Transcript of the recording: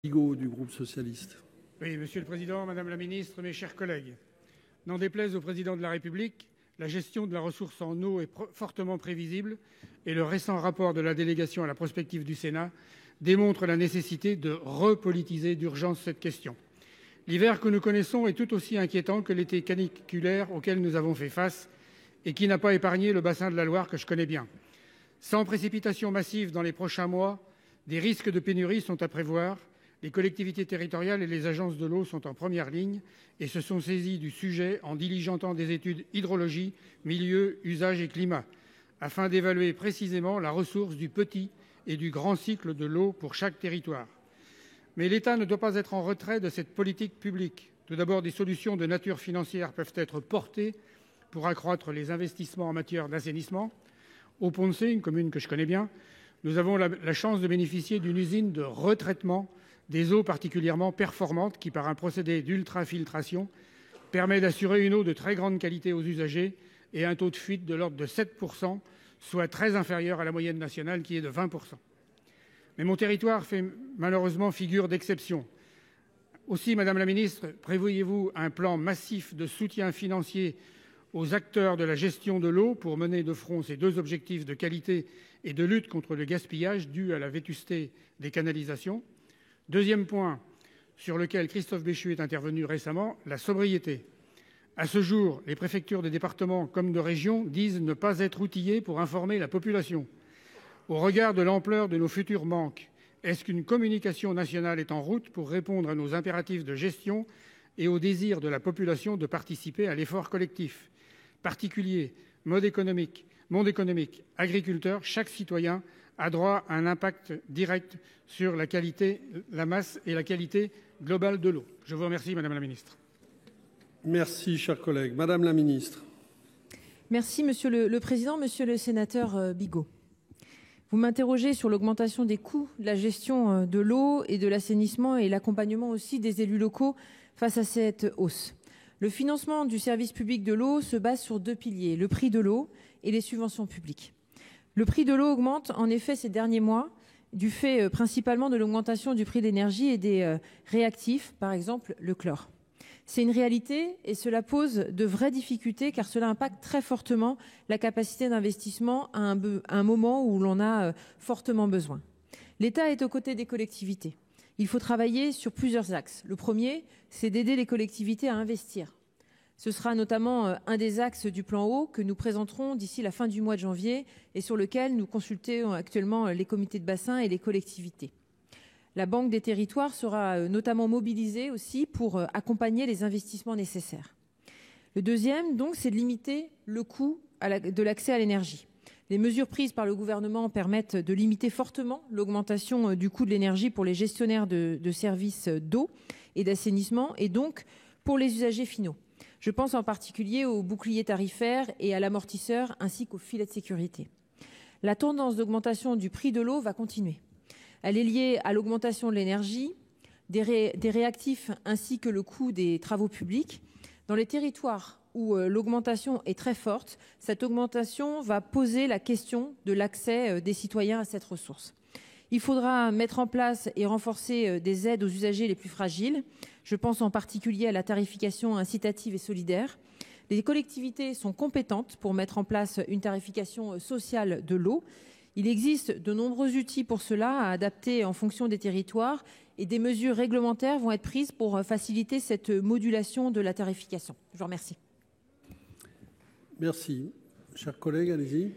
Bigot du groupe socialiste. Oui, Monsieur le Président, Madame la Ministre, mes chers collègues. N'en déplaise au Président de la République, la gestion de la ressource en eau est fortement prévisible et le récent rapport de la délégation à la prospective du Sénat démontre la nécessité de repolitiser d'urgence cette question. L'hiver que nous connaissons est tout aussi inquiétant que l'été caniculaire auquel nous avons fait face et qui n'a pas épargné le bassin de la Loire que je connais bien. Sans précipitations massives dans les prochains mois, des risques de pénurie sont à prévoir. Les collectivités territoriales et les agences de l'eau sont en première ligne et se sont saisies du sujet en diligentant des études hydrologie, milieu, usage et climat, afin d'évaluer précisément la ressource du petit et du grand cycle de l'eau pour chaque territoire. Mais l'État ne doit pas être en retrait de cette politique publique. Tout d'abord, des solutions de nature financière peuvent être portées pour accroître les investissements en matière d'assainissement. Au Pont-de-Cé, une commune que je connais bien, nous avons la chance de bénéficier d'une usine de retraitement des eaux particulièrement performantes qui, par un procédé d'ultrafiltration, permet d'assurer une eau de très grande qualité aux usagers et un taux de fuite de l'ordre de 7%, soit très inférieur à la moyenne nationale qui est de 20%. Mais mon territoire fait malheureusement figure d'exception. Aussi, Madame la Ministre, prévoyez-vous un plan massif de soutien financier aux acteurs de la gestion de l'eau pour mener de front ces deux objectifs de qualité et de lutte contre le gaspillage dû à la vétusté des canalisations? Deuxième point sur lequel Christophe Béchu est intervenu récemment, la sobriété. À ce jour, les préfectures des départements comme de régions disent ne pas être outillées pour informer la population. Au regard de l'ampleur de nos futurs manques, est-ce qu'une communication nationale est en route pour répondre à nos impératifs de gestion et au désir de la population de participer à l'effort collectif? Particuliers, monde économique, agriculteurs, chaque citoyen a droit à un impact direct sur la qualité, la masse et la qualité globale de l'eau. Je vous remercie, Madame la Ministre. Merci, cher collègue. Madame la Ministre. Merci, Monsieur le Président. Monsieur le Sénateur Bigot, vous m'interrogez sur l'augmentation des coûts de la gestion de l'eau et de l'assainissement et l'accompagnement aussi des élus locaux face à cette hausse. Le financement du service public de l'eau se base sur deux piliers, le prix de l'eau et les subventions publiques. Le prix de l'eau augmente en effet ces derniers mois du fait principalement de l'augmentation du prix de l'énergie et des réactifs, par exemple le chlore. C'est une réalité et cela pose de vraies difficultés car cela impacte très fortement la capacité d'investissement à un moment où l'on a fortement besoin. L'État est aux côtés des collectivités. Il faut travailler sur plusieurs axes. Le premier, c'est d'aider les collectivités à investir. Ce sera notamment un des axes du plan eau que nous présenterons d'ici la fin du mois de janvier et sur lequel nous consultons actuellement les comités de bassin et les collectivités. La Banque des territoires sera notamment mobilisée aussi pour accompagner les investissements nécessaires. Le deuxième, donc, c'est de limiter le coût de l'accès à l'énergie. Les mesures prises par le gouvernement permettent de limiter fortement l'augmentation du coût de l'énergie pour les gestionnaires de services d'eau et d'assainissement et donc pour les usagers finaux. Je pense en particulier au bouclier tarifaire et à l'amortisseur ainsi qu'au filet de sécurité. La tendance d'augmentation du prix de l'eau va continuer. Elle est liée à l'augmentation de l'énergie, des réactifs ainsi que le coût des travaux publics. Dans les territoires où l'augmentation est très forte, cette augmentation va poser la question de l'accès des citoyens à cette ressource. Il faudra mettre en place et renforcer des aides aux usagers les plus fragiles. Je pense en particulier à la tarification incitative et solidaire. Les collectivités sont compétentes pour mettre en place une tarification sociale de l'eau. Il existe de nombreux outils pour cela à adapter en fonction des territoires et des mesures réglementaires vont être prises pour faciliter cette modulation de la tarification. Je vous remercie. Merci. Chers collègues, allez-y.